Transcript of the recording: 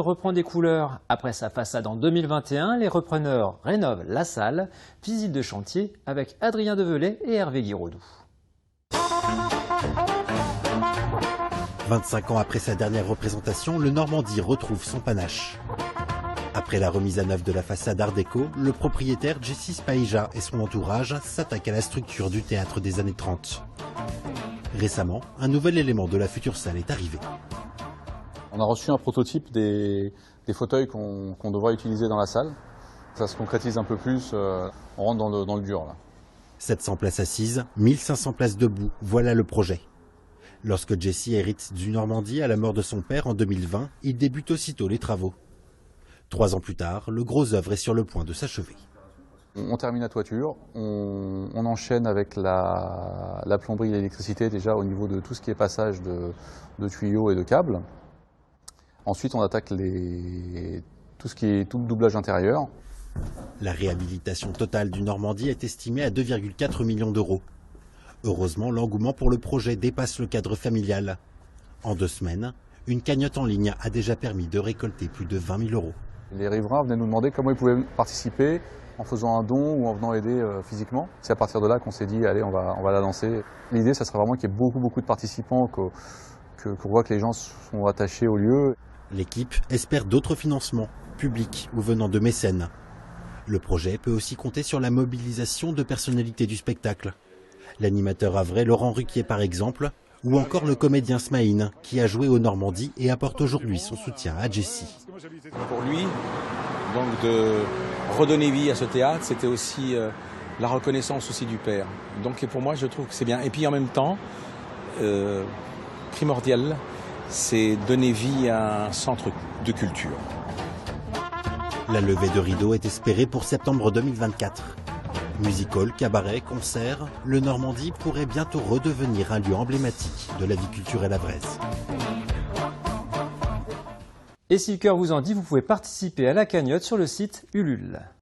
reprend des couleurs. Après sa façade en 2021, les repreneurs rénovent la salle. Visite de chantier avec Adrien Develay et Hervé Guiraudou. 25 ans après sa dernière représentation, le Normandie retrouve son panache. Après la remise à neuf de la façade Art déco, le propriétaire Jesse Spaija et son entourage s'attaquent à la structure du théâtre des années 30. Récemment, un nouvel élément de la future salle est arrivé. On a reçu un prototype des fauteuils qu'on devra utiliser dans la salle. Ça se concrétise un peu plus, on rentre dans le dur là. 700 places assises, 1500 places debout, voilà le projet. Lorsque Jesse hérite du Normandie à la mort de son père en 2020, il débute aussitôt les travaux. 3 ans plus tard, le gros œuvre est sur le point de s'achever. On termine la toiture, on enchaîne avec la plomberie et l'électricité déjà au niveau de tout ce qui est passage de tuyaux et de câbles. Ensuite on attaque tout le doublage intérieur. La réhabilitation totale du Normandie est estimée à 2,4 millions d'euros. Heureusement, l'engouement pour le projet dépasse le cadre familial. En 2 semaines, une cagnotte en ligne a déjà permis de récolter plus de 20 000 euros. Les riverains venaient nous demander comment ils pouvaient participer en faisant un don ou en venant aider physiquement. C'est à partir de là qu'on s'est dit, allez, on va la lancer. L'idée, ça serait vraiment qu'il y ait beaucoup de participants, qu'on voit que les gens sont attachés au lieu. L'équipe espère d'autres financements, publics ou venant de mécènes. Le projet peut aussi compter sur la mobilisation de personnalités du spectacle. L'animateur havrais Laurent Ruquier par exemple, ou encore le comédien Smaïn qui a joué au Normandie et apporte aujourd'hui son soutien à Jesse. Pour lui, donc de redonner vie à ce théâtre, c'était aussi la reconnaissance aussi du père. Donc pour moi, je trouve que c'est bien. Et puis en même temps, primordial, c'est donner vie à un centre de culture. La levée de rideau est espérée pour septembre 2024. Musical, cabaret, concert, le Normandie pourrait bientôt redevenir un lieu emblématique de la vie culturelle havraise. Et si le cœur vous en dit, vous pouvez participer à la cagnotte sur le site Ulule.